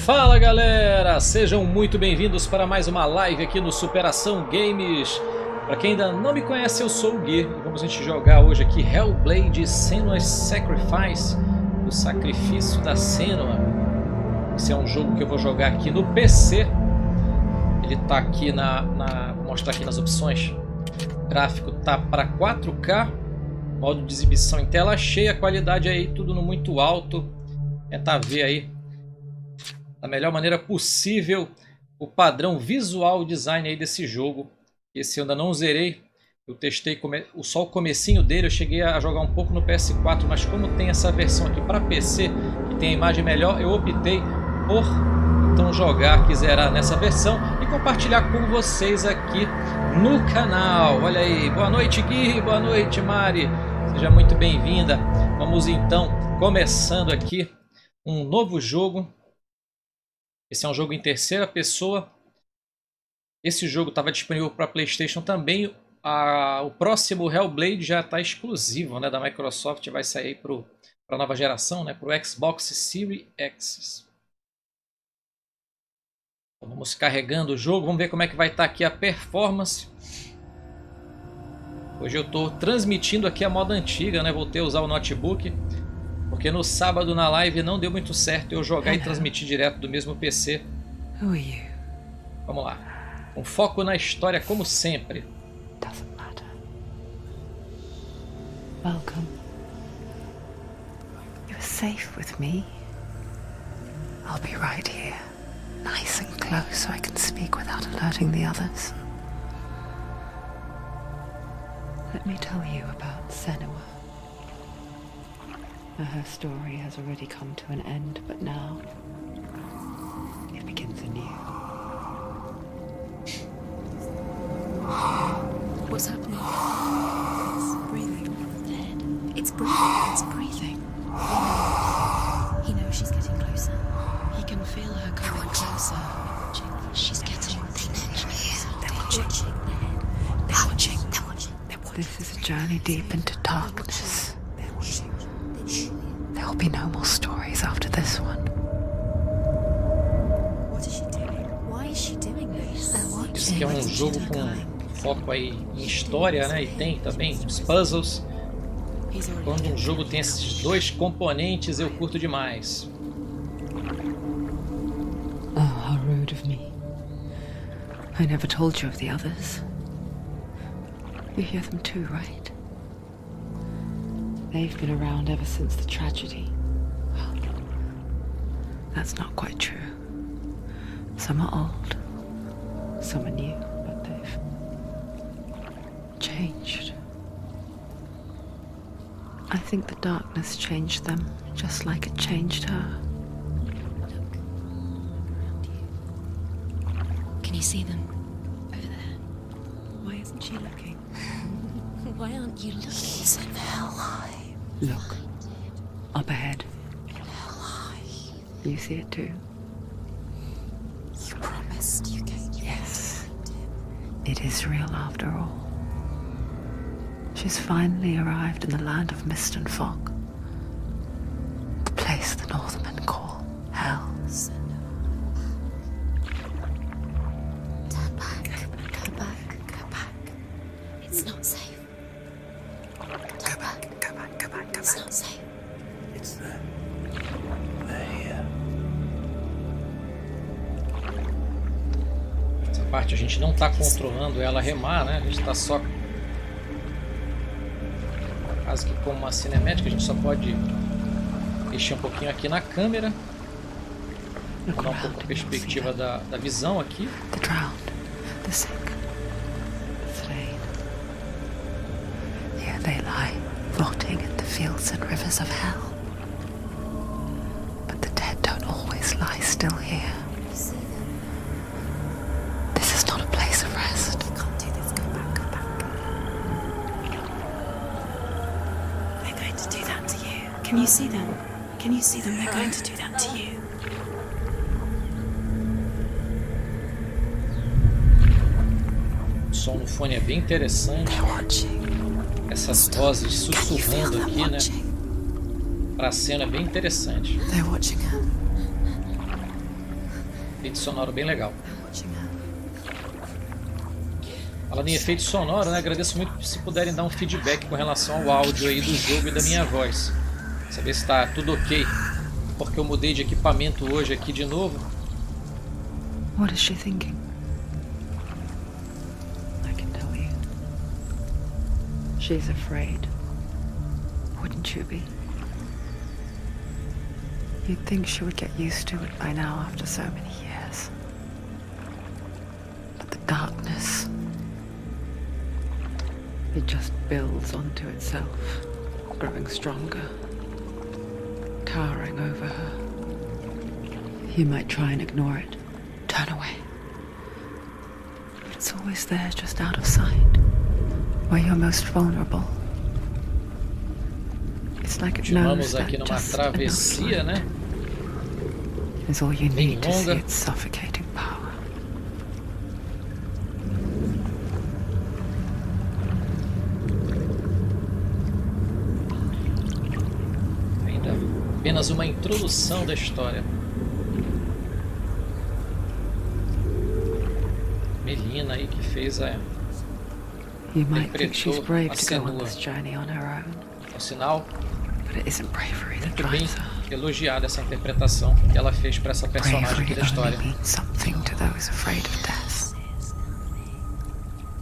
Fala galera, sejam muito bem-vindos para mais uma live aqui no Superação Games. Para quem ainda não me conhece, eu sou o Gui e vamos a gente jogar hoje aqui Hellblade Senua'S Sacrifice, o sacrifício da Senua. Esse é um jogo que eu vou jogar aqui no PC. Ele tá aqui vou mostrar aqui nas opções. O gráfico tá para 4K, modo de exibição em tela cheia, qualidade aí tudo no muito alto. Tentar ver aí da melhor maneira possível o padrão visual design aí desse jogo. Esse eu ainda não zerei, eu testei só o comecinho dele, eu cheguei a jogar um pouco no PS4, mas como tem essa versão aqui para PC, que tem a imagem melhor, eu optei por então jogar, zerar nessa versão e compartilhar com vocês aqui no canal. Olha aí, boa noite Gui, boa noite Mari, seja muito bem-vinda. Vamos então começando aqui um novo jogo. Esse é um jogo em terceira pessoa. Esse jogo estava disponível para PlayStation também. O próximo Hellblade já está exclusivo, né, da Microsoft. Vai sair para a nova geração, né, para o Xbox Series X. Então, vamos carregando o jogo. Vamos ver como é que vai estar aqui a performance. Hoje eu estou transmitindo aqui a moda antiga, né? Voltei a usar o notebook. Porque no sábado na live não deu muito certo eu jogar e transmitir direto do mesmo PC. Vamos lá. Com foco na história como sempre. Doesn't matter. Welcome. You're safe with me. I'll be right here, nice and close so I can speak without alerting the others. Let me tell you about Senua. Her story has already come to an end, but now it begins anew. What's happening? It's breathing. Dead. It's breathing. It's breathing. He knows she's getting closer. He can feel her coming closer. She's getting closer. They're watching. They're watching. They're watching. This is a journey deep into darkness. There will be no more stories after this one. What is she doing? Why is she doing this? They're watching. Esse aqui é um jogo com foco aí em história, né? E tem também os puzzles. Quando um jogo tem esses dois componentes, eu curto demais. Oh, how rude of me. I never told you of the others. You hear them too, right? They've been around ever since the tragedy. Well, that's not quite true. Some are old, some are new, but they've changed. I think the darkness changed them, just like it changed her. Can you see them? Over there. Why isn't she looking? Why aren't you looking? He's in hell high. Look, up ahead. You see it too? You promised you came. Yes. It is real after all. She's finally arrived in the land of mist and fog. The place the Northmen call Hell. Turn back. Go back. Go back. It's not safe. Turn back. Go back. Go back. It's not safe. It's them. They're here. Essa parte a gente não está controlando ela remar, né? A gente está só quase que como uma cinemática, a gente só pode mexer um pouquinho aqui na câmera. Mudar um pouco a perspectiva da visão aqui. The drowned, the sick, the slain. Here they lie, rotting in the fields and rivers of hell. But the dead don't always lie still here. This is not a place of rest. You can't do this. Go back. Go back. They're going to do that to you. Can you see them? Can you see them? They're going to do that to you. O som no fone é bem interessante. Essas vozes sussurrando aqui, né? Pra cena é bem interessante. They're watching her. Efeito sonoro bem legal. I'm watching her. Falando em efeito sonoro, né? Agradeço muito se puderem dar um feedback com relação ao áudio aí do jogo e da minha voz. Saber se está tudo ok. Porque eu mudei de equipamento hoje aqui de novo. What is she thinking? I can tell you. She's afraid. Wouldn't you be? You'd think she would get used to it by now after so many years. But the darkness, it just builds onto itself, growing stronger, towering over her. You might try and ignore it, turn away. But it's always there, just out of sight, where you're most vulnerable. It's like it knows Continuamos that aqui numa just travessia, enough né? light is all you Bem need to see longa. its suffocating power. Ainda apenas uma introdução da história. Melina aí que fez a... You might think she's Interpretou brave a to go on Senua. this journey on her own, Ao sinal, but it isn't bravery that muito bem drives her. elogiada essa interpretação que ela fez para essa personagem aqui Bravery da história. only means something to those afraid of death.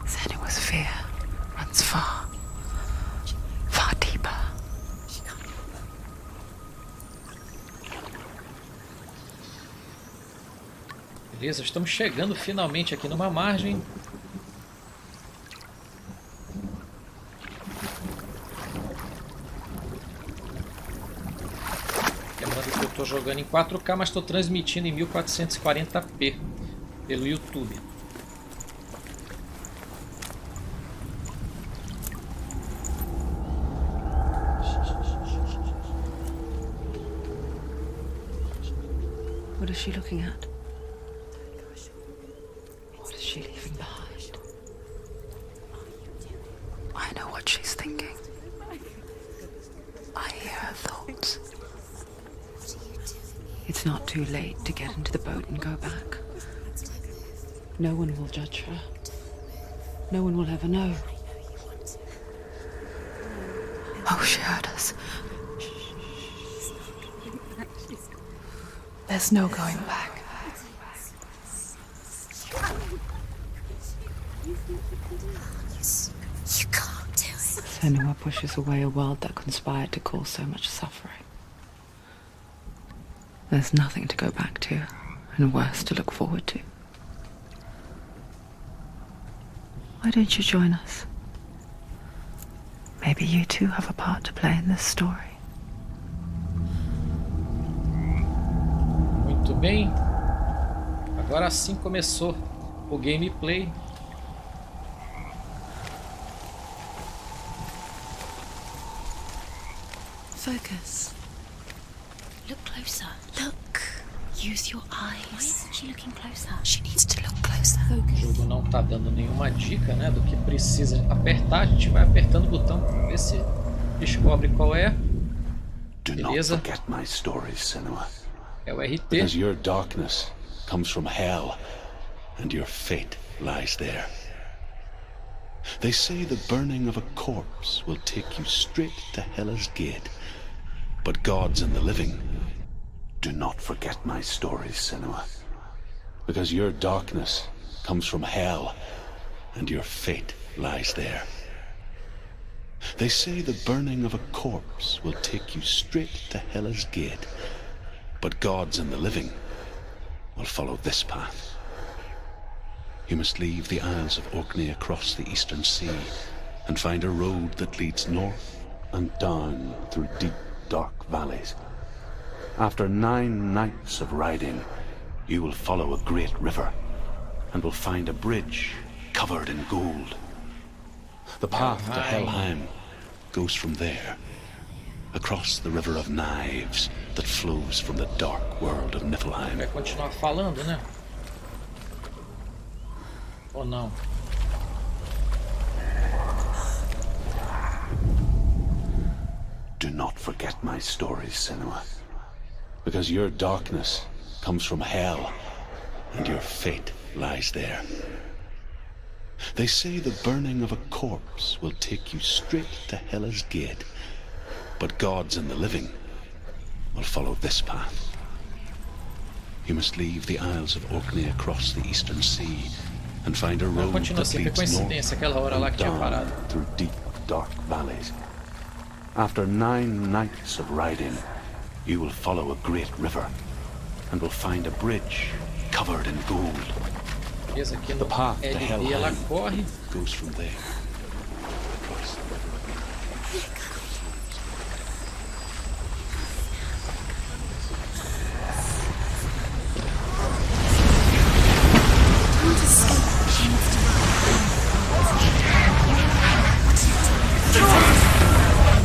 Senua'S fear runs far, far deeper. Beleza, estamos chegando finalmente aqui numa margem. Lembrando que eu estou jogando em 4K, mas estou transmitindo em 1440p pelo YouTube. What is she looking at? What is she leaving behind? I know what she's thinking. I hear her thoughts. It's not too late to get into the boat and go back. No one will judge her. No one will ever know. Oh, she heard us. There's no going back. You can't do it. Senua pushes away a world that conspired to cause so much suffering. There's nothing to go back to, and worse to look forward to. Why don't you join us? Maybe you too have a part to play in this story. Muito bem. Agora sim começou o gameplay. Focus. Look closer. Look. Use your eyes. Why isn't she looking closer? She needs to look closer. O Focus. jogo não está dando nenhuma dica, né, do que precisa apertar. A gente vai apertando o botão para ver se descobre qual é. Do not Beleza. forget my stories, Senua. É o RT. Because your darkness comes from hell, and your fate lies there. They say the burning of a corpse will take you straight to Hell's gate. But gods and the living, do not forget my stories, Senua. Because your darkness comes from hell, and your fate lies there. They say the burning of a corpse will take you straight to Hell's gate. But gods and the living will follow this path. You must leave the Isles of Orkney across the eastern sea and find a road that leads north and down through deep, dark valleys. After 9 nights of riding, you will follow a great river and will find a bridge covered in gold. The path to Helheim goes from there, across the river of knives that flows from the dark world of Niflheim. Vai continuar falando, né? Ou não? Do not forget my stories, Senua. Because your darkness comes from hell, and your fate lies there. They say the burning of a corpse will take you straight to Hela's gate, but gods and the living will follow this path. You must leave the Isles of Orkney across the eastern sea and find a road Continua that assim, foi leads north coincidência aquela hora lá que tinha and parado. down through deep, dark valleys. After 9 nights of riding, you will follow a great river and will find a bridge covered in gold. Beleza, aqui The no path to LB ela Helheim corre. goes from there.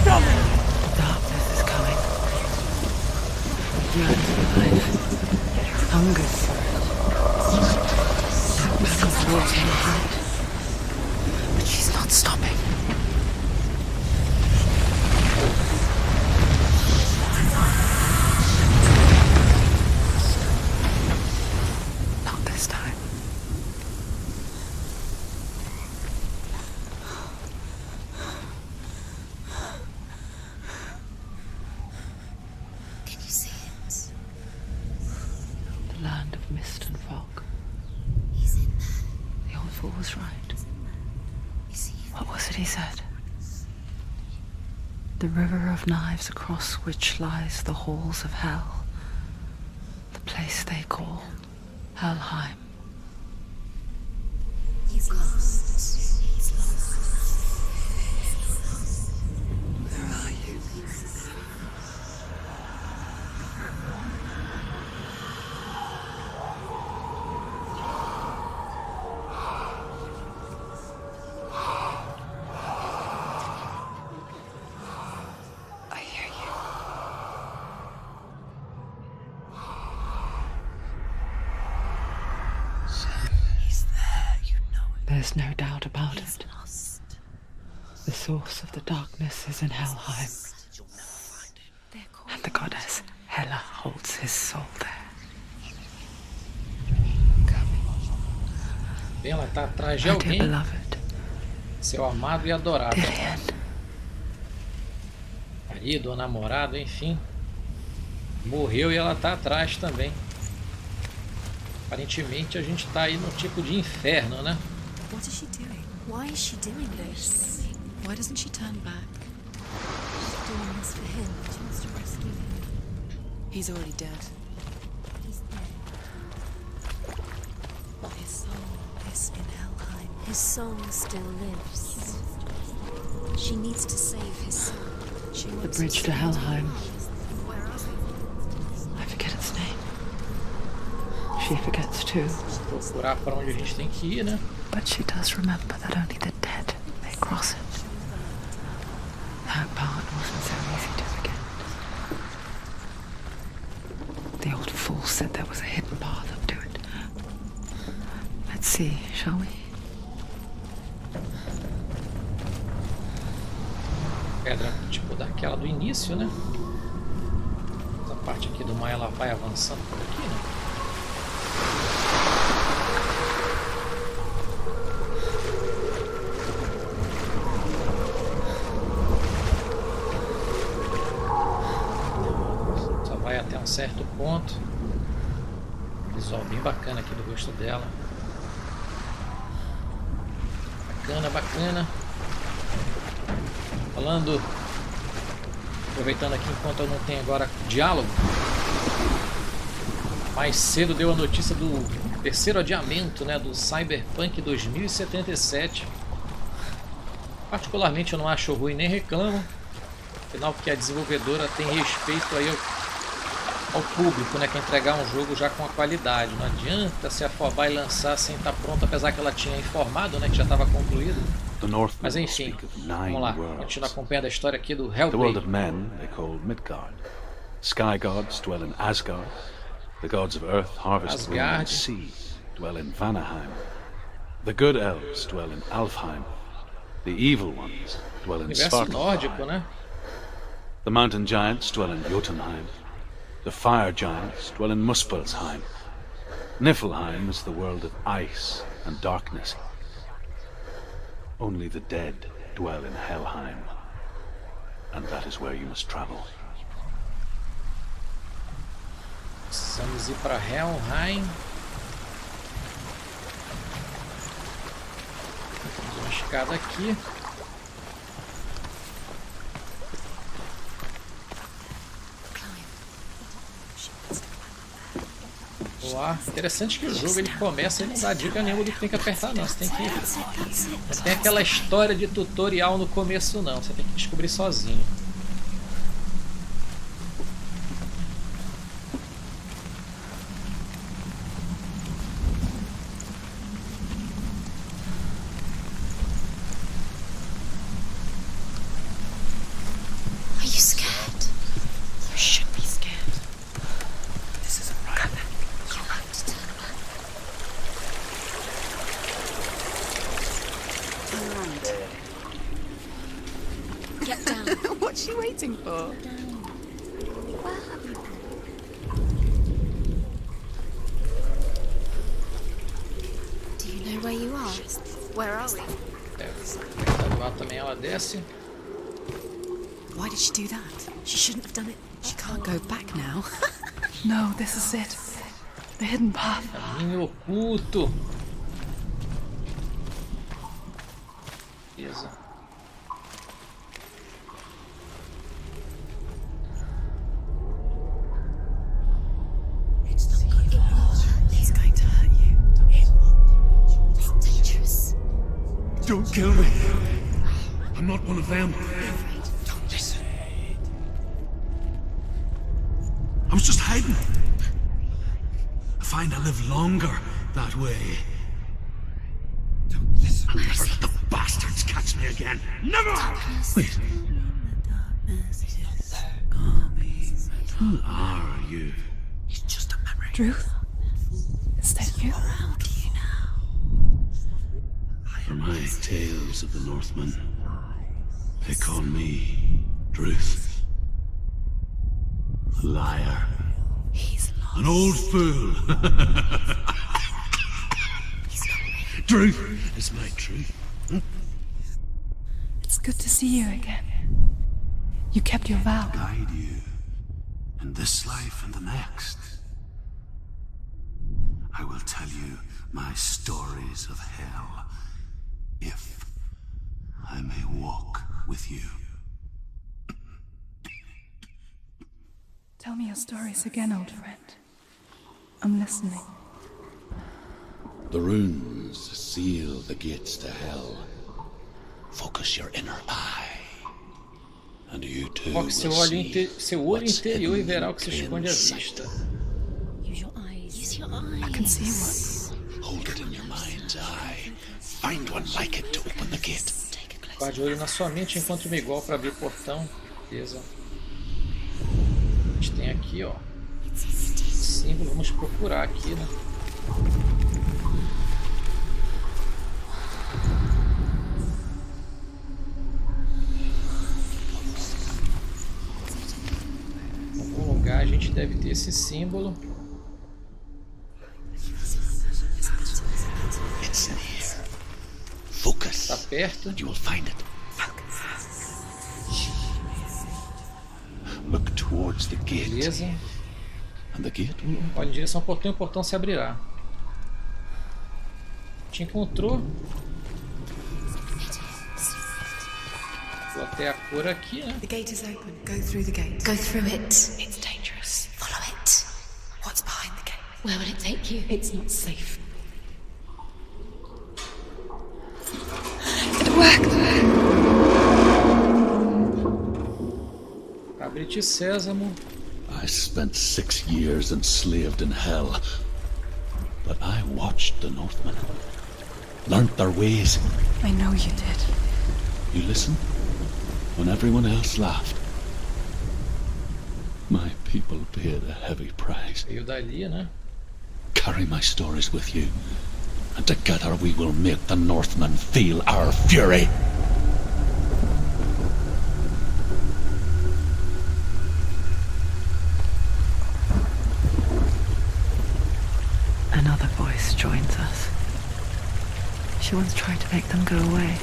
Darkness is coming. Yearns for life. Hungers. Back of water in height. But she's not stopping. Not this time. Can you see it? The land of mist and fog. He's in there. The old fool was right. You see him? What was it he said? The river of knives across which lies the halls of hell. The place they call Helheim. He's lost. He's lost. Where are you? I hear you. He's there. You know it. There's no doubt about He's it. lost. The source of the darkness is in Helheim, You'll never find him. They're called and the goddess Hela holds his soul there. Ela tá atrás de My dear alguém, beloved, seu amado e adorado. Dillian. Marido ou namorado, enfim. Morreu e ela tá atrás também. Aparentemente a gente tá aí no tipo de inferno, né? What is she doing? Why is she doing this? Why doesn't she turn back? She's doing this for him. She wants to rescue him. He's already dead. He's dead. His soul is in Helheim. His soul still lives. She needs to save his soul. She The wants bridge to save Helheim. Where are they? I forget its name. She forgets too, Procurar para onde a gente tem que ir, né? but she does remember that only the dead may cross it. That part wasn't so easy to forget. The old fool said there was a hidden path up to it. Let's see, shall we? Pedra tipo daquela do início, né? Essa parte aqui do mar ela vai avançando por aqui, né? Só vai até um certo ponto. Visual bem bacana aqui do rosto dela. Bacana, bacana. Falando, aproveitando aqui enquanto eu não tenho agora diálogo, mais cedo deu a notícia do terceiro adiamento, né, do Cyberpunk 2077. Particularmente eu não acho ruim nem reclamo, afinal porque a desenvolvedora tem respeito aí ao público, né, que entregar um jogo já com a qualidade. Não adianta se afobar e lançar sem estar pronto, apesar que ela tinha informado, né, que já estava concluído. Mas enfim, vamos lá, continuar acompanhando a história aqui do The world of Hellblade. men they call Midgard. Sky gods dwell in Asgard. The gods of earth harvest wind and Asgard. sea dwell in Vanaheim. The good elves dwell in Alfheim. The evil ones dwell in Universo Svartalfheim. nórdico, né? The mountain giants dwell in Jotunheim. The fire giants dwell in Muspelheim. Niflheim is the world of ice and darkness. Only the dead dwell in Helheim, and that is where you must travel. Precisamos ir para Helheim. Temos uma escada aqui. Lá. Interessante que o jogo ele começa e não dá dica nenhuma do que tem que apertar não. Você tem que... Não tem aquela história de tutorial no começo não. Você tem que descobrir sozinho. Are you scared? You should be scared. This isn't right. You have to turn back. Get down. What's she waiting for? Where have you been? Do you know where you are? Where are we? Lá também ela desce. Why did she do that? She shouldn't have done it. She can't go back now. No, this is it. The hidden path. Caminho oculto. Beleza. It's going to hurt you. It's dangerous. Don't kill me. I'm not one of them. Don't listen. I was just hiding. I find I live longer that way. Don't listen. I'll never let the bastards catch me again. Never! Wait. Who are you? It's just a memory. Druth? Is that you? How do you know? For my tales of the Northmen, they call me Druth. A liar. He's lost. An old fool. Truth is my truth. It's good to see you again. You kept your vow. Guide you in this life and the next. I will tell you my stories of hell, if I may walk with you. Tell me your stories again, old friend. I'm listening. The runes seal the gates to hell. Focus your inner eye. And you too Foque will seu see olho what's interior e hidden verá in o que se plain esconde à sight. vista. Use your eyes. Use your eyes. I can see one. Hold it in your mind's eye. Find one like it to open the gate. Take a close Guarde o olho na sua mente, encontre uma igual para abrir o portão. Beleza. A gente tem aqui, ó. Símbolo, vamos procurar aqui, né? Em algum lugar a gente deve ter esse símbolo. It's near. Focus. Está perto. And you will find it. Look towards the gate. Beleza. And the gate will open. Olha em direção ao portão e o portão se abrirá. Te encontrou. Vou até a cor aqui, né? The gate is open. Go through the gate. Go through it. It's dangerous. Follow it. What's behind the gate? Where will it take you? It's not safe. It worked. Abre-te, Sésamo. I spent 6 years enslaved in hell. But I watched the Northmen. Learned their ways. I know you did. You listened when everyone else laughed. My people paid a heavy price. Veio dali, né? Carry my stories with you, and together we will make the Northmen feel our fury. A another voice joins us. She once tried to make them go away.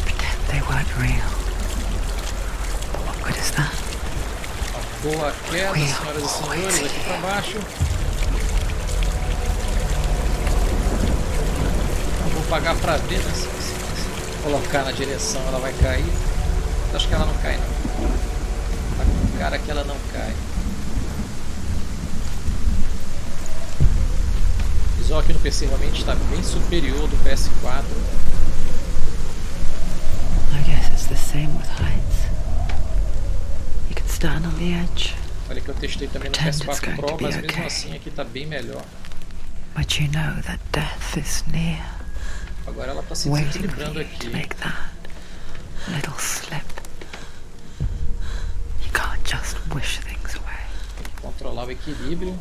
Pretend they weren't real. But what good is that? Boa queda, senhoras e senhores, aqui pra baixo. Não vou pagar pra ver, né? Se colocar na direção ela vai cair. Acho que ela não cai não. Tá com cara que ela não cai. O visual aqui no PC realmente está bem superior do PS4. I guess it's the same with heights. You can stand on the edge. Olha que eu testei também no PS4 Pro, mas mesmo assim aqui está bem melhor. But you know that death is near. Agora ela está se Waiting for desequilibrando you aqui. to make that little slip. You can't just wish things away. Controlar o equilíbrio.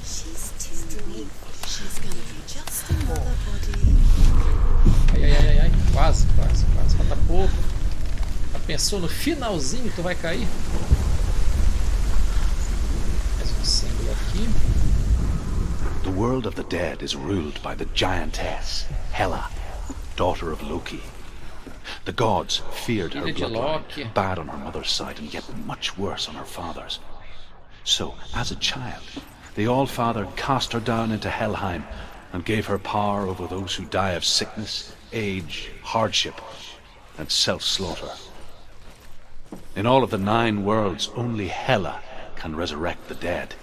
She's too weak. She's gonna be just another body. Ai, ai, ai, ai, quase, quase, quase. Falta pouco. Já pensou no finalzinho que tu vai cair? Mais um símbolo aqui. The world of the dead is ruled by the giantess, Hela, daughter of Loki. The gods feared her Filha de Loki. bloodline, bad on her mother's side and yet much worse on her father's. So, as a child, the All-Father cast her down into Helheim and gave her power over those who die of sickness, age, hardship, and self-slaughter. In all of the 9 worlds, only Hela can resurrect the dead.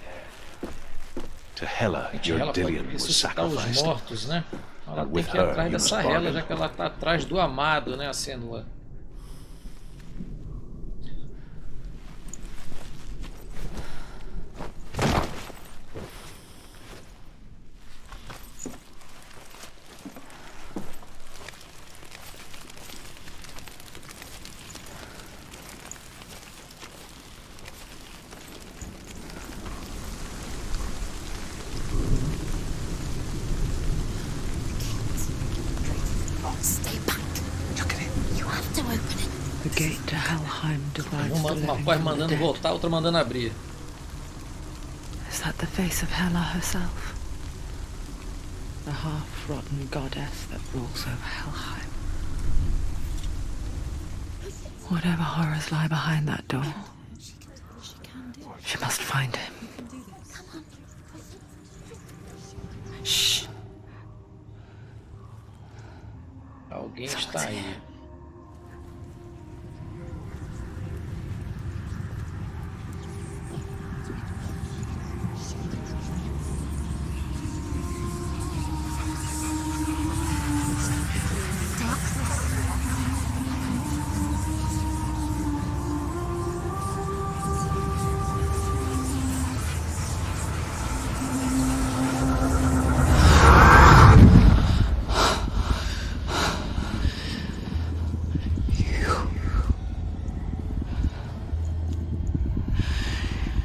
To Hela, your Ela pode Dillion was ressuscitar os sacrificed. mortos, né? Ela And tem with que ir her, atrás you must dessa Hela, bargain. já que ela está atrás do amado, né, a Senua. Stay back. Look at it. You have to open it. The gate to Helheim divides the Uma living pode from the mandando dead. voltar, outra mandando abrir. Is that the face of Hela herself? The half-rotten goddess that rules over Helheim. Whatever horrors lie behind that door, she must find him. Shh. Alguém está aí.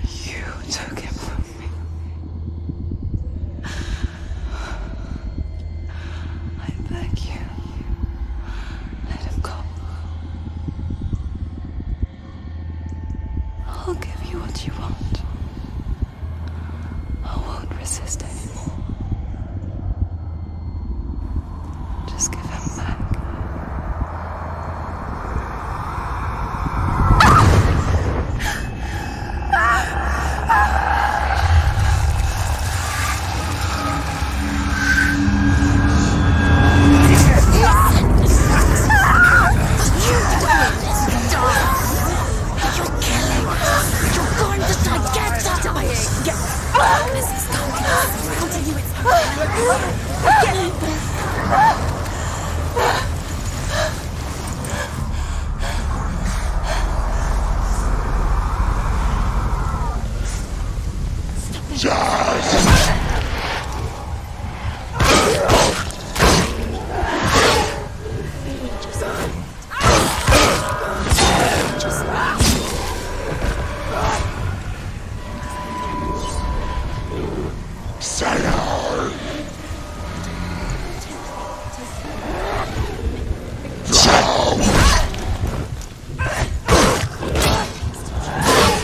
You took him from me. I beg you, let him go. I'll give you what you want. I won't resist anymore. Just give him back.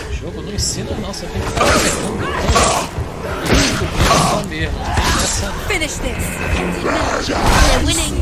O jogo não ensina não, você tem que ficar apertando o botão. Isso, só mesmo. começando. Finish this. We're winning.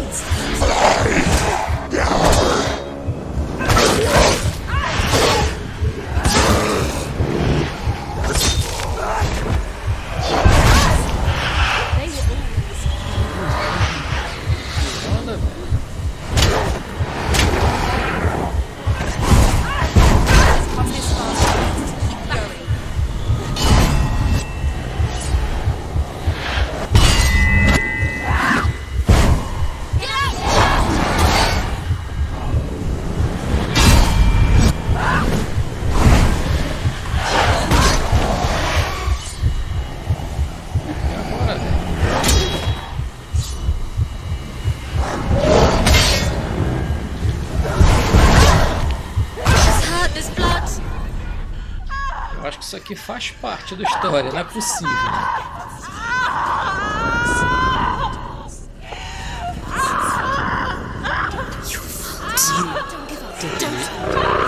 Isso aqui faz parte da história, não é possível.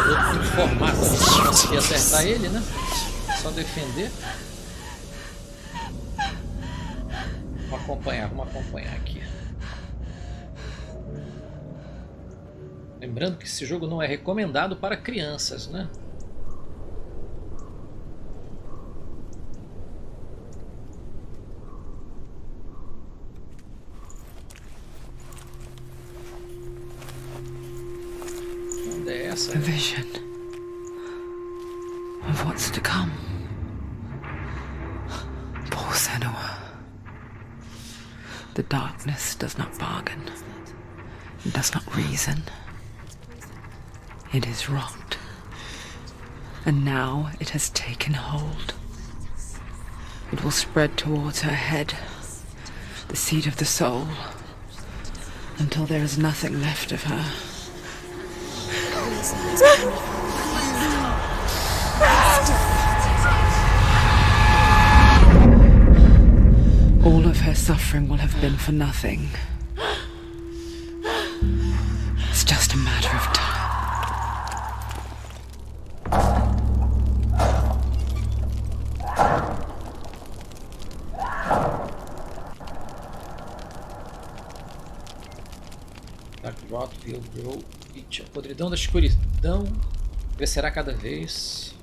Outro formato, não consegui acertar ele, né? Só defender. Vamos acompanhar aqui. Lembrando que esse jogo não é recomendado para crianças, né? A vision of what's to come. Poor Senua. The darkness does not bargain. It does not reason. It is rot. And now it has taken hold. It will spread towards her head, the seat of the soul, until there is nothing left of her. All of her suffering will have been for nothing. It's just a matter of time. Dark rot will grow. A podridão da escuridão crescerá cada vez.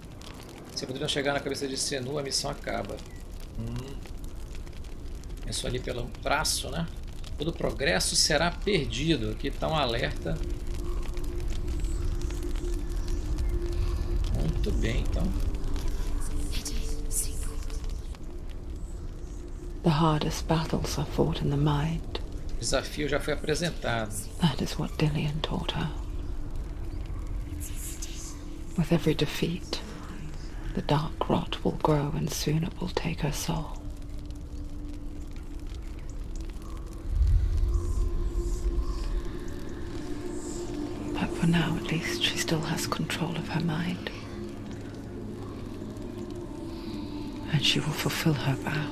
Se a podridão chegar na cabeça de Senua, a missão acaba. Começou ali pelo traço, né? Todo progresso será perdido. Aqui está um alerta. Muito bem, então. The hardest battles are fought in the mind. O desafio já foi apresentado. That is what Dillian taught her. With every defeat, the dark rot will grow and soon it will take her soul. But for now, at least, she still has control of her mind. And she will fulfill her vow,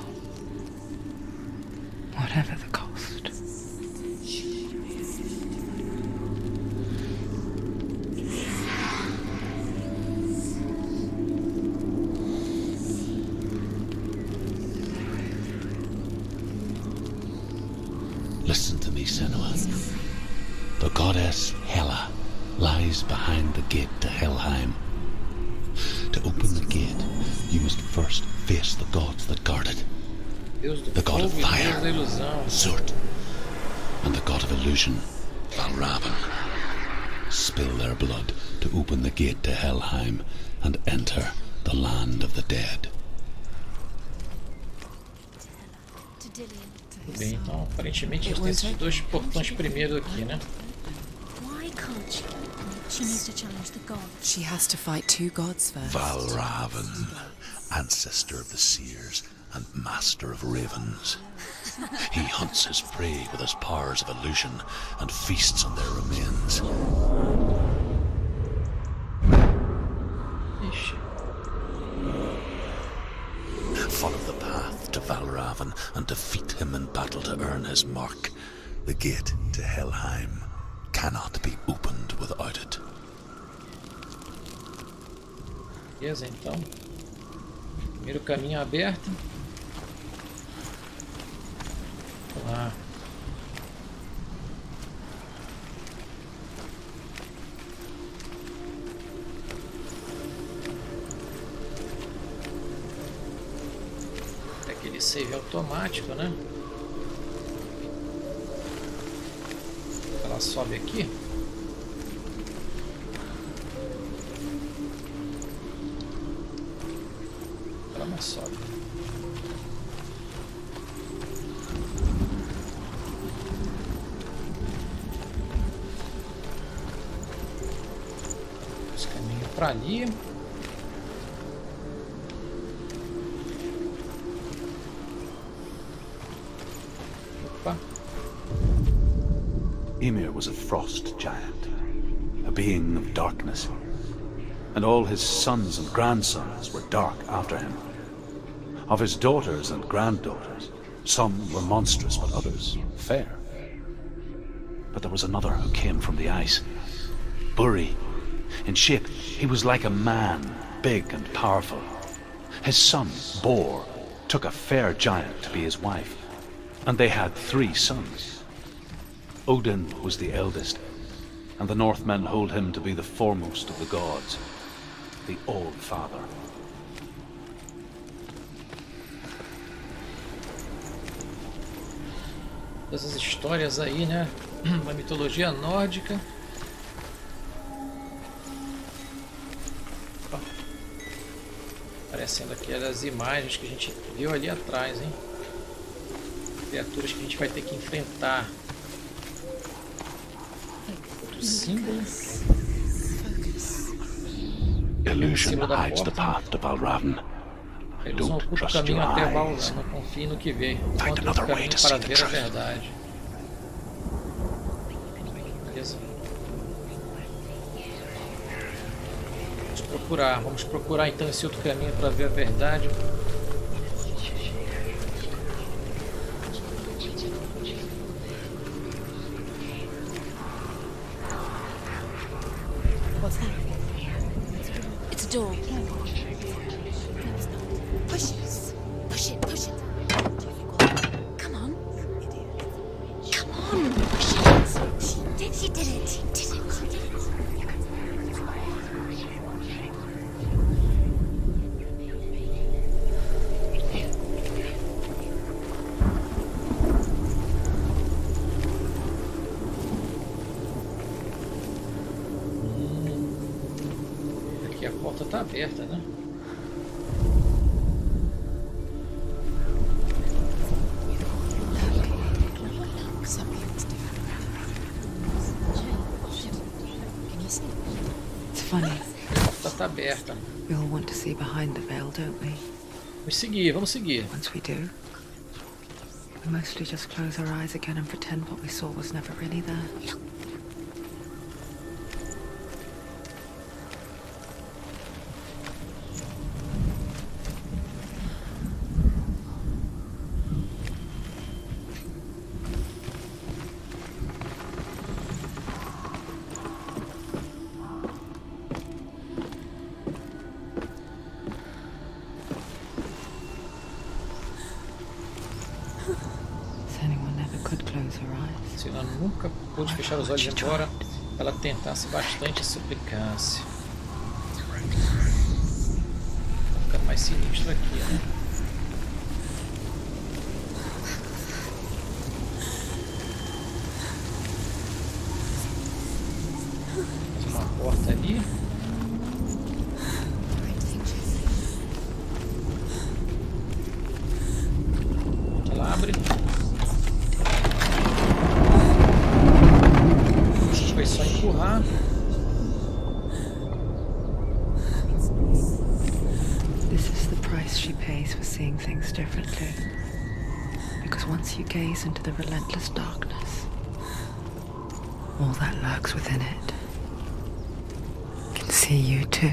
whatever the cost. Listen to me, Senua'S. The goddess Hela lies behind the gate to Helheim. To open the gate, you must first face the gods that guard it. The god of fire, Zurt, and the god of illusion, Valravan. Spill their blood to open the gate to Helheim and enter the land of the dead. Bem, então aparentemente a gente tem esses dois portões primeiro aqui, né? Why can't she? She needs to challenge the gods. She has to fight two gods first. Valravan, ancestor of the seers and master of ravens. He hunts his prey with his powers of illusion and feasts on their remains. Ixi. Follow the path to Valravan and defeat him in battle to earn his mark. The gate to Helheim cannot be opened without it. Beleza, então. Primeiro caminho aberto. Ah. É aquele save automático, né? Ela sobe aqui. Ela não sobe. Esse caminho para ali. Opa. Ymir was a frost giant, a being of darkness, and all his sons and grandsons were dark after him. Of his daughters and granddaughters, some were monstrous, but others fair. But there was another who came from the ice. Buri. In shape, he was like a man, big and powerful. His son, Bor, took a fair giant to be his wife, and they had 3 sons. Odin was the eldest, and the Northmen hold him to be the foremost of the gods, the All-Father. Essas histórias aí, né? Da mitologia nórdica. Opa. Aparecendo aquelas imagens que a gente viu ali atrás, hein? Criaturas que a gente vai ter que enfrentar. Outro símbolo. Illusion hides the path to Balravn. A ilusão oculta o caminho até Valhalla. Não confie no que vê. Encontre outro caminho para ver a verdade. Beleza. Vamos procurar então esse outro caminho para ver a verdade. What's that? It's a door. Push it. Push it. Push it. Come on. Come on. Push it. She did it. She did it. Aqui a porta está aberta, né? It's funny. A porta está aberta. We all want to see behind the veil, don't we? Vamos seguir. Once we do, we mostly just close our eyes again and pretend what we saw was never really there. Ela nunca pôde fechar os olhos, embora ela tentasse bastante e suplicasse. Tá ficando mais sinistro aqui, né? Mais uma porta ali. Ela abre. Foi só empurrar. This is the price she pays for seeing things differently. Because once you gaze into the relentless darkness, all that lurks within it can see you too.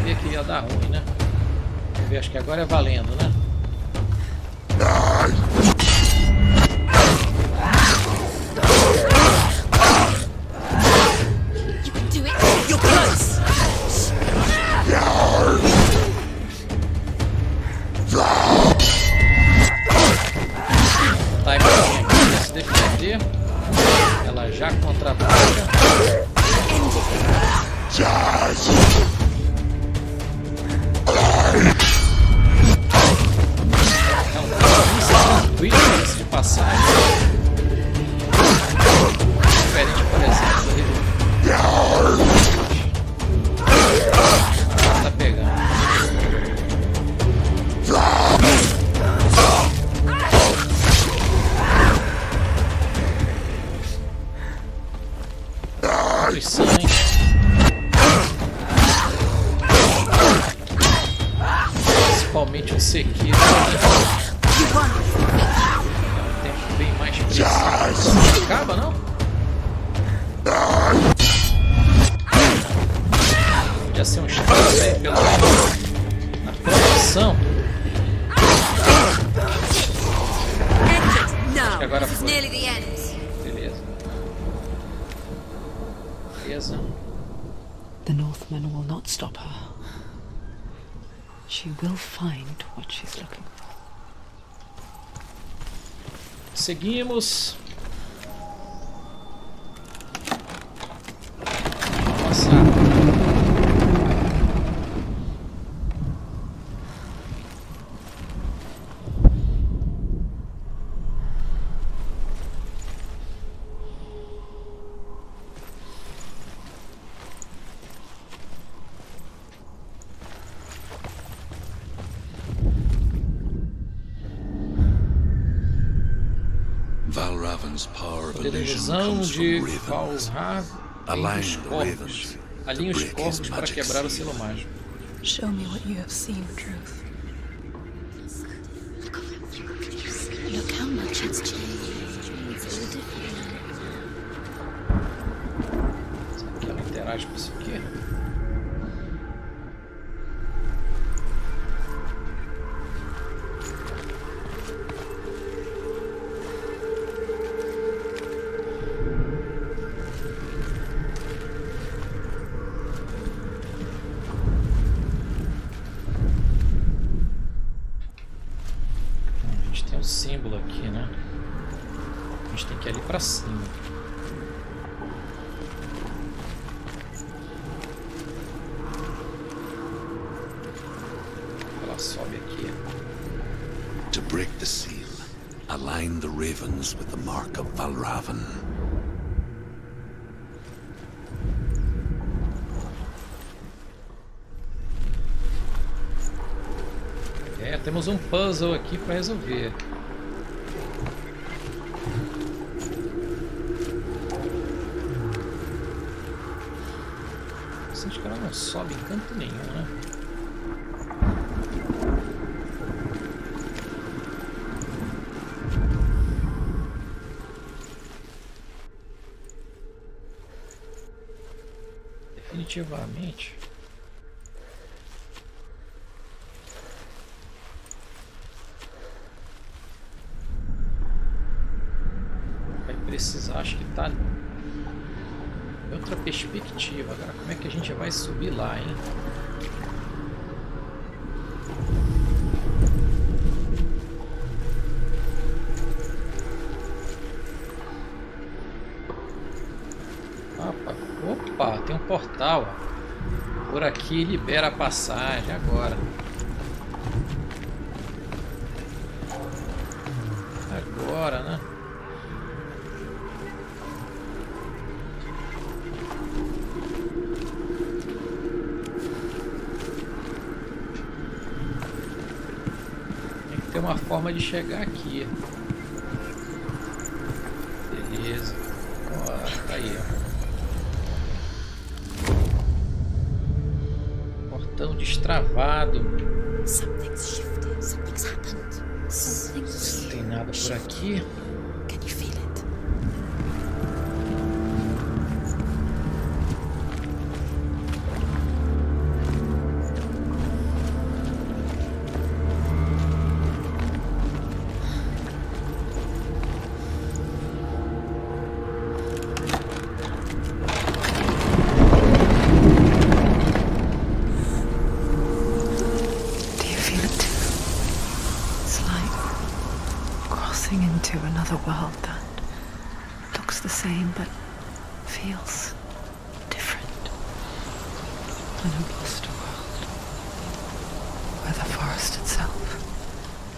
sabia que ia dar ruim, né? Vamos ver, acho que agora é valendo, né? You can do it. You're close. Tá, para se defender. Ela já contra-ataca. É um tranquilo de passagem. Diferente, por exemplo, tá pegando. Destruição, hein? Principalmente o Sekiro, né? É um tempo bem mais preciso. Acaba, não? Podia ser um chance aí, pelo menos na proteção. Acho que agora foi. Beleza. Beleza. The Northman will not stop her. She will find what she's looking for. Seguimos. Passar. Valravan's power of illusion Televisão comes de from ravens. Valravan Align dos the corvos. ravens Alinhe to os break corvos his para magic quebrar o seal. selo mágico. Show me what you have seen, Truth. Look how much it's changed. It's all different. Será que ela interage com isso aqui? A gente tem um símbolo aqui, né? A gente tem que ir ali pra cima. Ela sobe aqui. To break the seal, align the ravens with the mark of Valravan. É, temos um puzzle aqui para resolver. Acho que ela não sobe em canto nenhum, né? Definitivamente. Vai precisar, acho que tá em outra perspectiva. Agora, como é que a gente vai subir lá, hein? Opa, tem um portal. Por aqui libera a passagem agora. Agora, né? Tem que ter uma forma de chegar aqui. Beleza. Ó, tá aí, ó. Portão destravado. Something's shifted. Something's happened. Something's Não tem nada por aqui. Can you feel it? crossing into another world that looks the same but feels different. An imposter world where the forest itself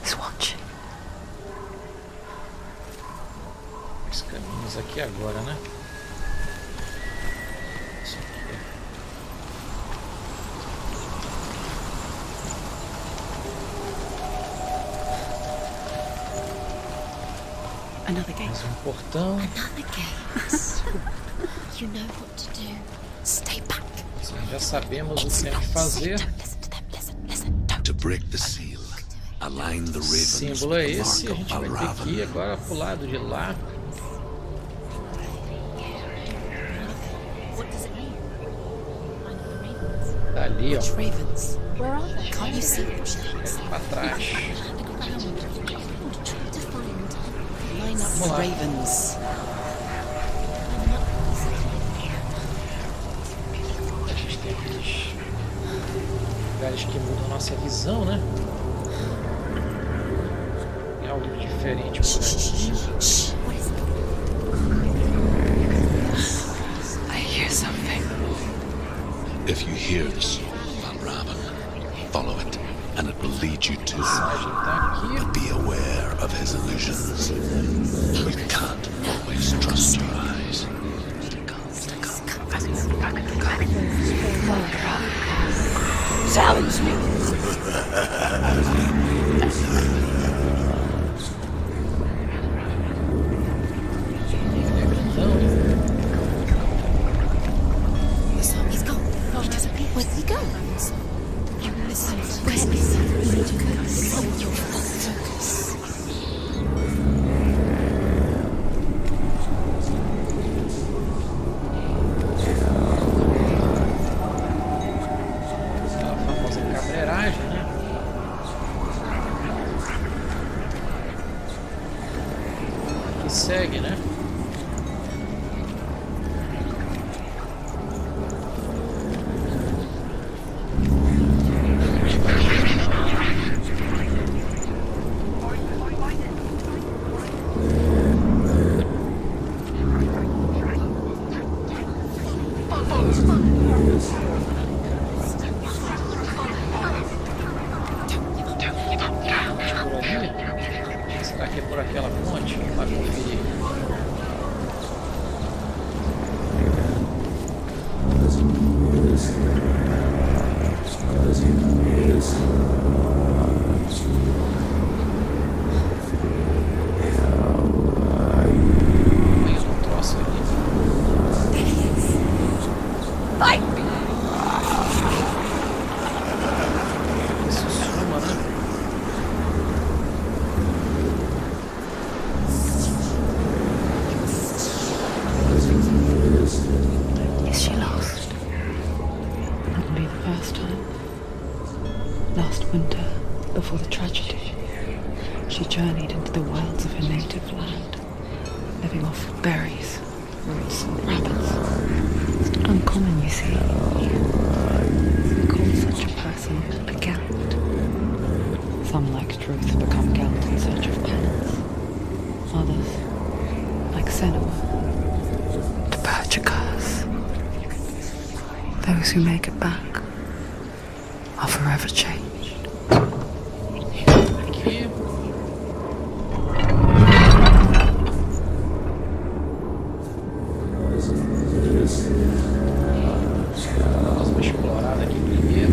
is watching. Os caminhos aqui agora, né? Isso aqui. Another gate. Mais portão. Another gate. You know what to do. Stay back. Já sabemos o que temos que fazer. Don't listen to them. Listen. Don't. To break the seal, align the O ravens símbolo é with the esse. A mark gente of vai ter que ir Al-Raven. agora pro lado de lá. What does it mean? Find the ravens. Tá ali, ó. Which ravens? Where are they? Can't you see them? Pra trás. To find. Line up Vamos the lá. ravens. A gente tem aqueles lugares que mudam a nossa visão, né? Tem algo diferente por aqui. What is it? I hear something. If you hear the soul of Al-Raven, follow it, and it will lead you to A him. mensagem tá aqui. But be aware of his illusions. You can't always trust your eyes. Challenge me. He's gone. He disappeared. Where'd he go? You listen. Where is he? You need to hold your focus. A famosa cabreiragem, né? Que segue, né? Por ali? Será que é por aquela ponte? Vai conferir. Mais um troço ali. Isso suma, né? Is she lost? Wouldn't be the first time. Last winter, before the tragedy, she journeyed into the wilds of her native land, living off berries, roots, and rabbits. It's not uncommon, you see. We call such a person a Gelt. Some, like Truth, become Gelt in search of penance. Others, like Senua'S, the Purchakers. Those who make it back are forever changed. Aqui. Vamos uma explorada aqui primeiro.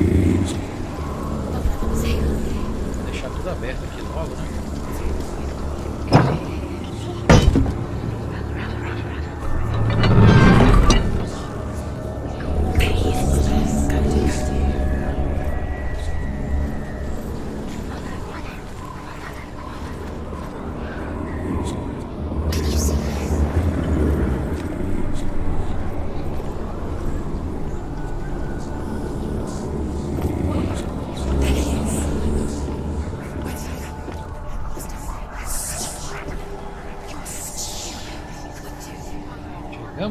Vou deixar tudo aberto aqui logo, né?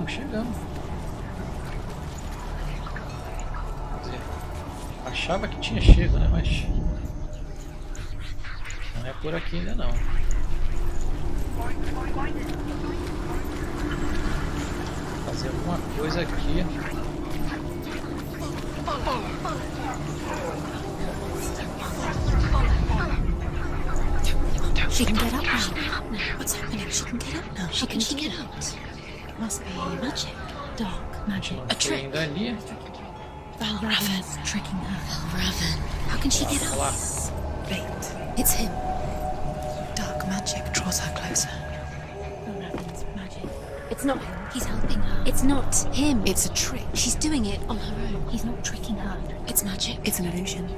Chegamos. Quer dizer, achava que tinha chego, né? Mas não é por aqui ainda não. coisa aqui. She can get up now. What's happening? She can get up now. How can she get out? It must be magic. Dark magic. A trick. Ainda ali. Valravan's tricking her. Valravan. How can she get Vamos out? lá. Bait. It's him. Dark magic draws her closer. Valravan's magic. It's not him. He's helping her. It's not him. It's a trick. She's doing it on her own. He's not tricking her. It's magic. It's an illusion.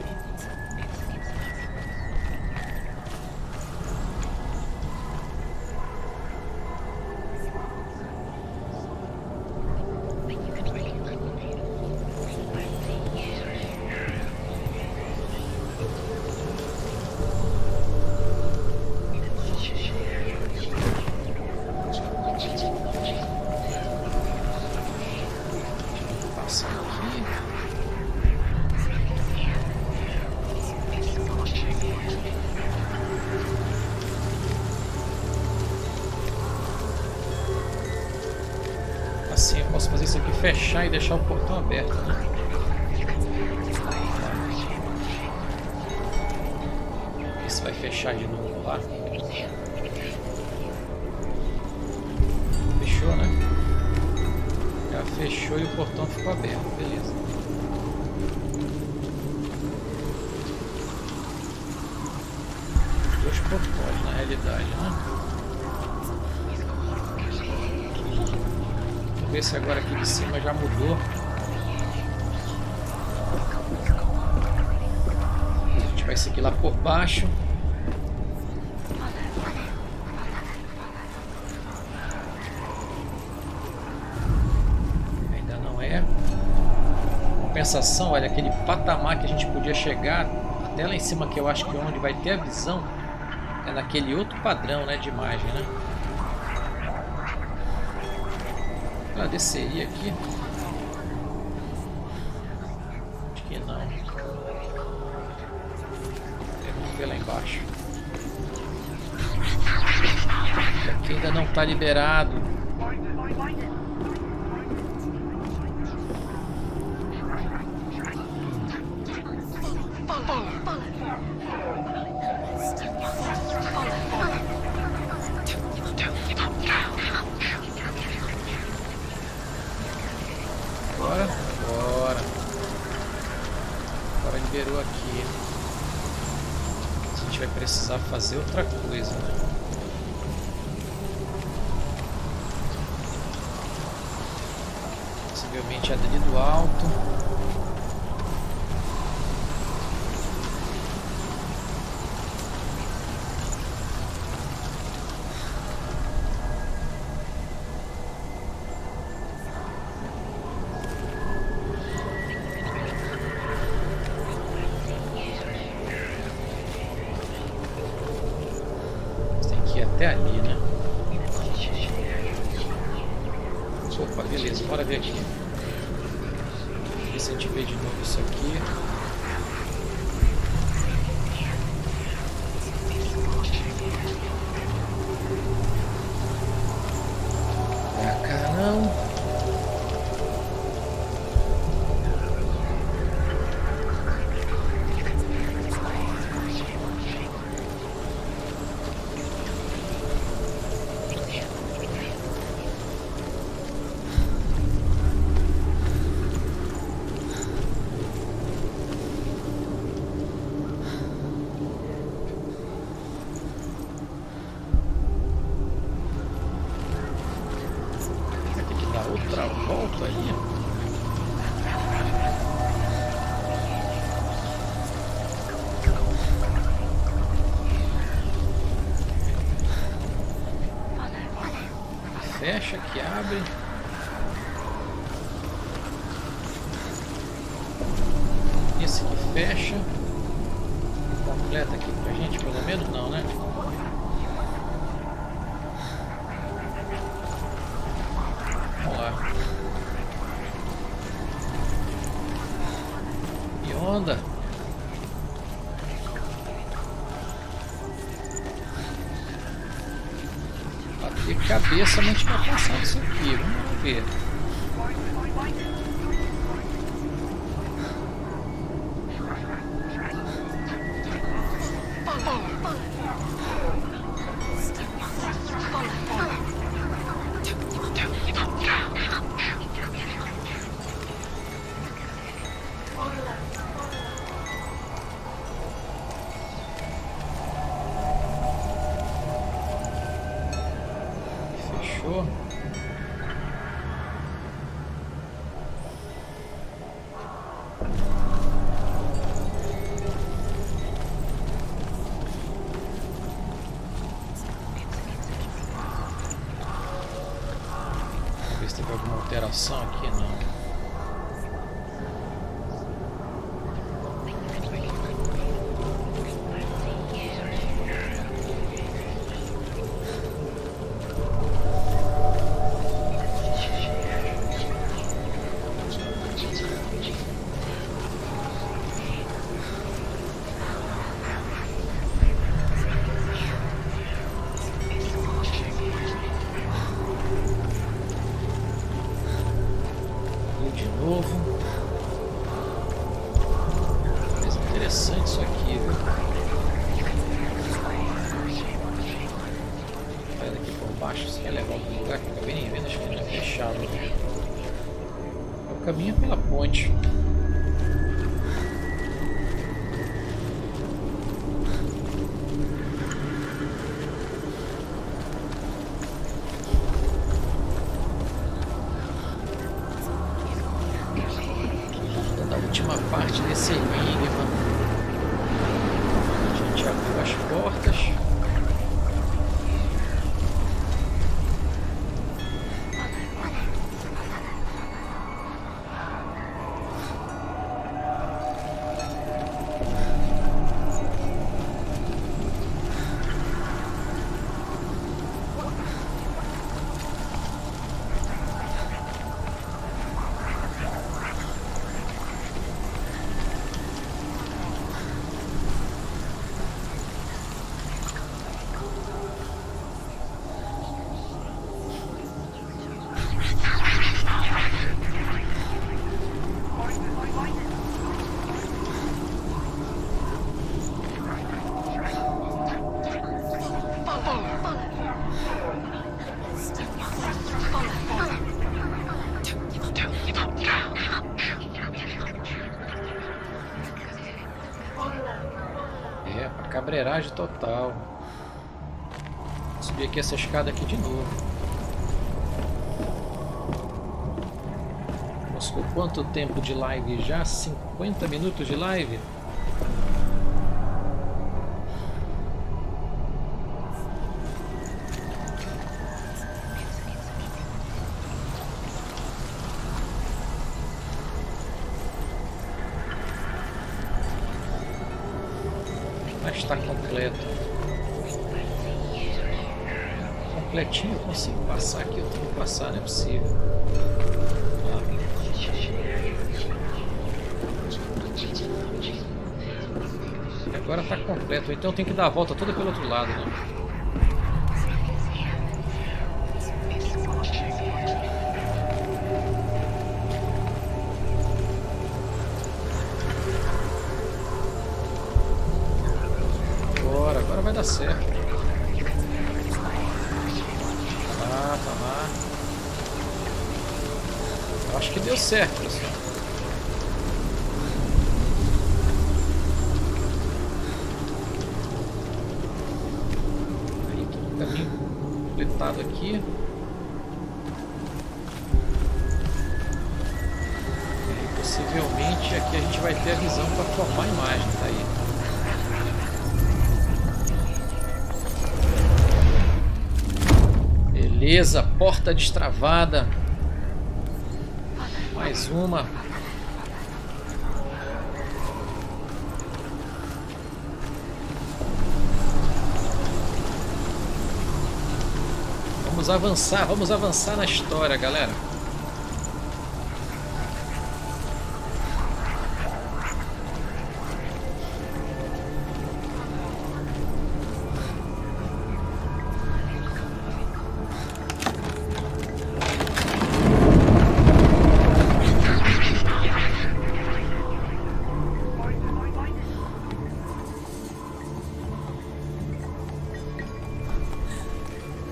Passa aqui. Assim eu posso fazer isso aqui, fechar e deixar o portão aberto, né? Ver se vai fechar de novo lá. Fechou, né? Já fechou e o portão ficou aberto, beleza. Dois portões na realidade, né? Vamos ver se agora aqui de cima já mudou. A gente vai seguir lá por baixo. Compensação, olha, aquele patamar que a gente podia chegar até lá em cima, que eu acho que é onde vai ter a visão, é naquele outro padrão, né, de imagem, né? Ela desceria aqui? Acho que não. Vamos ver lá embaixo. Aqui ainda não está liberado. Agora liberou aqui. A gente vai precisar fazer outra coisa, né? Possivelmente é dali do alto. Até ali, né? Opa, beleza, bora ver aqui. Ver se a gente vê de novo isso aqui. Pra cá não. Outra volta aí. Fecha, que abre. Esse que fecha. Completa aqui pra gente, pelo menos não, né? Onda. Bater cabeça, mas a gente vai passar disso aqui. Vamos ver. Fechou. Vamos ver se teve alguma alteração aqui, não. De novo. Mas interessante isso aqui, viu? Vai daqui por baixo, se vai levar algum lugar que eu acabei nem vendo, acho que não é fechado. O caminho é pela ponte. Última parte desse enigma. A gente abriu as portas. Cabreiragem total. Vou subir aqui essa escada aqui de novo. Mostrou quanto tempo de live já? 50 minutos de live? Está completo. Completinho eu consigo passar aqui, eu tenho que passar, não é possível. E agora está completo, então eu tenho que dar a volta toda pelo outro lado, né? Agora vai dar certo. Tá lá. Eu acho que deu certo, pessoal. Aí, todo o caminho completado aqui. E possivelmente aqui a gente vai ter a visão para formar a imagem, tá aí. Beleza, porta destravada. Mais uma. Vamos avançar na história, galera.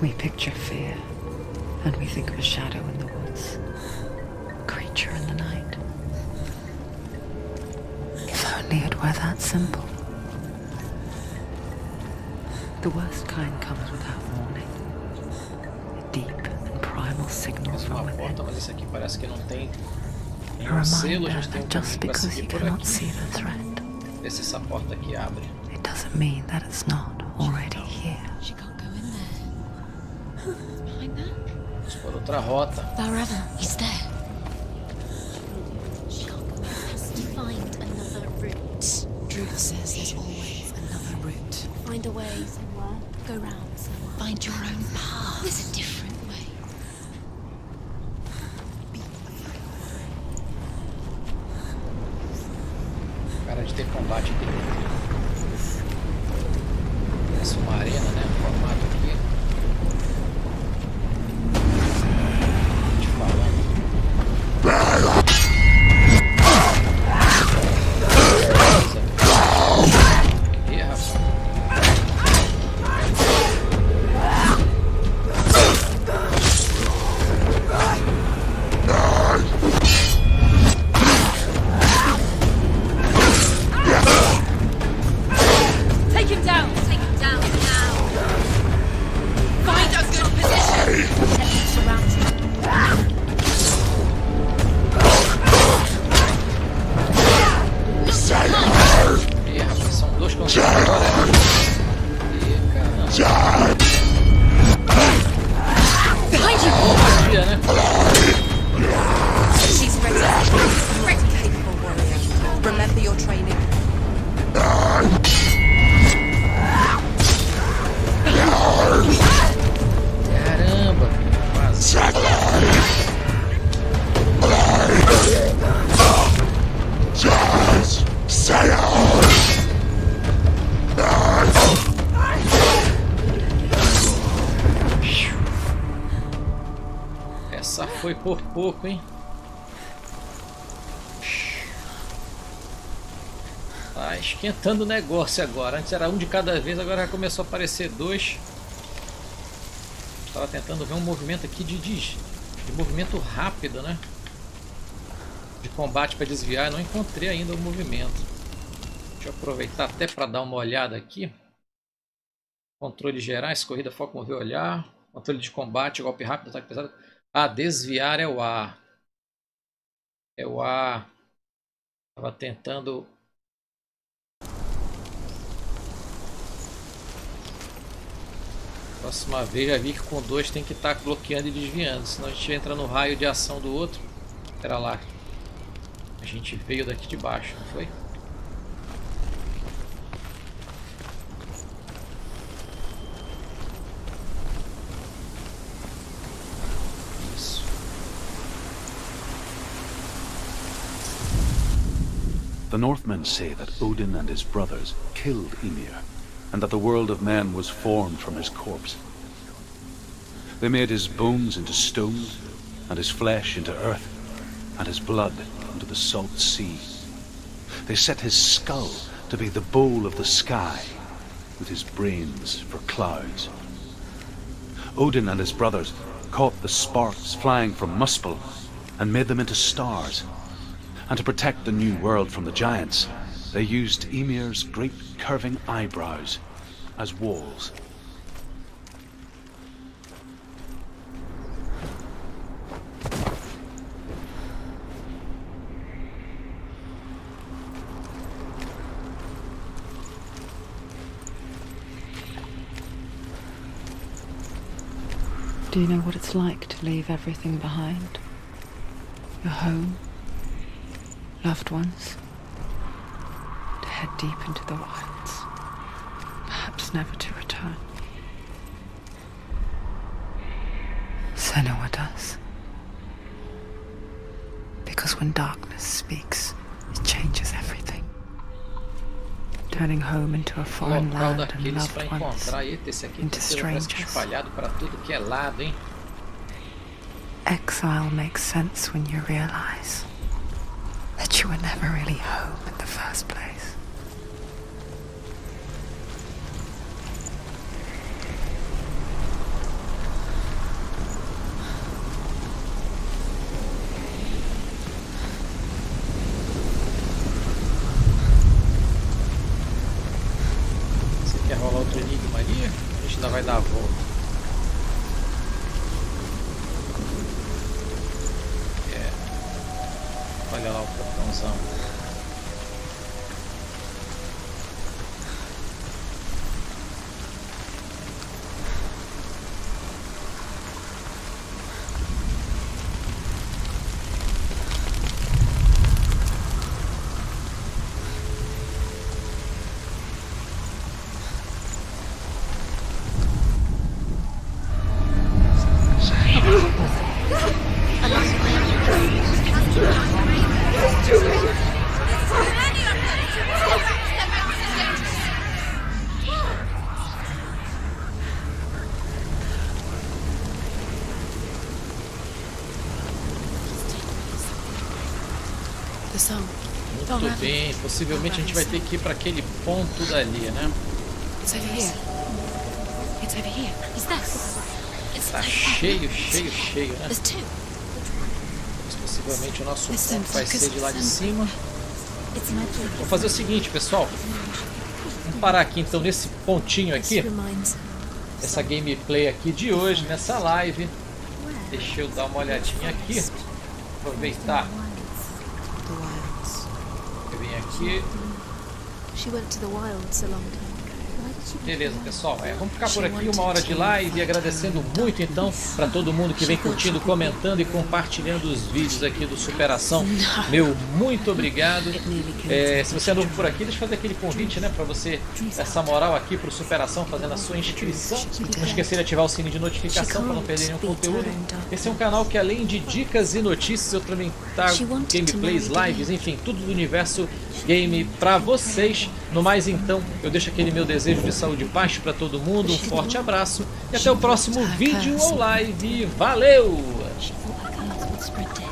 We picture fear, and we think of a shadow in the woods, a creature in the night. If only it were that simple. The worst kind comes without warning. A deep, signal Mais from uma within. porta, mas esse aqui parece que não tem A nenhum selo. A reminder gente tem um that just caminho para because seguir you por cannot aqui. see the threat, Ver se essa porta aqui abre. it doesn't mean that it's not already here. She can't go in there. Behind that? Vamos por outra rota. Wherever. He's there. She can't go in. Has to find another route. Druid says there's always another route. Find a way somewhere. Go round somewhere. Find your own path. There's a different way. Cara de ter combate aqui dentro. Parece uma arena, né? O formato aqui. Te falando. Ih, rapaz. Take him down! Take him down now! Find a good position! Enemy surrounds him. Ih, rapaz, são dois concentradores agora. Ih, caramba. Behind you! Magia, né? She's ready. Ready, capable warrior. Remember your training. Caramba. Quase. Essa foi por pouco, hein? Tá esquentando o negócio agora. Antes era um de cada vez, agora já começou a aparecer dois. Estava tentando ver um movimento aqui de movimento rápido, né? De combate para desviar, não encontrei ainda o movimento. Deixa eu aproveitar até para dar uma olhada aqui. Controle gerais, corrida, foco, mover, olhar. Controle de combate, golpe rápido, ataque pesado. Ah, desviar é o A. É o A. Estava tentando... Próxima vez já vi que com dois tem que estar bloqueando e desviando, senão a gente entra no raio de ação do outro. Espera lá. A gente veio daqui de baixo, não foi? Isso. The Northmen say that Odin and his brothers killed Ymir, and that the world of men was formed from his corpse. They made his bones into stone, and his flesh into earth, and his blood into the salt sea. They set his skull to be the bowl of the sky, with his brains for clouds. Odin and his brothers caught the sparks flying from Muspel and made them into stars. And to protect the new world from the giants, they used Ymir's great curving eyebrows as walls. Do you know what it's like to leave everything behind? Your home, loved ones, to head deep into the wilds, perhaps never to return. Senua does. Because when darkness speaks, it changes everything. Turning home into a foreign Local land and daqueles para loved ones encontrar. Eita, esse aqui into parece que strangers. espalhado para tudo que é lado, hein? Exile makes sense when you realize that you were never really home in the first place. Você quer rolar outro enigma ali? A gente ainda vai dar a volta. Olha lá o portãozão. The song. Muito bem, possivelmente a gente vai ter que ir para aquele ponto dali, né? It's over here. It's over here. Is that? It's Tá cheio, cheio, cheio, né? There's two. Mas possivelmente o nosso Listen, ponto vai focus, ser de lá de listen. cima. It's magic. Vou fazer o seguinte, pessoal. Vamos parar aqui então nesse pontinho This aqui. reminds. Essa gameplay aqui de hoje, nessa live. Deixa eu dar uma olhadinha aqui. Aproveitar. The wilds. Eu vim aqui. She went to the wilds a long time ago. Beleza, pessoal. Vamos ficar por aqui 1 hora de live, agradecendo muito então para todo mundo que vem curtindo, comentando e compartilhando os vídeos aqui do Superação. Meu muito obrigado. Se você é novo por aqui, deixa eu fazer aquele convite, né, para você essa moral aqui para o Superação, fazendo a sua inscrição. Não esquecer de ativar o sininho de notificação para não perder nenhum conteúdo. Esse é um canal que, além de dicas e notícias, eu também trago gameplays, lives, enfim, tudo do universo game para vocês. No mais, então, eu deixo aquele meu desejo de saúde e paz para todo mundo, um forte abraço e até o próximo vídeo ou live. Valeu! She thought her colours would spread to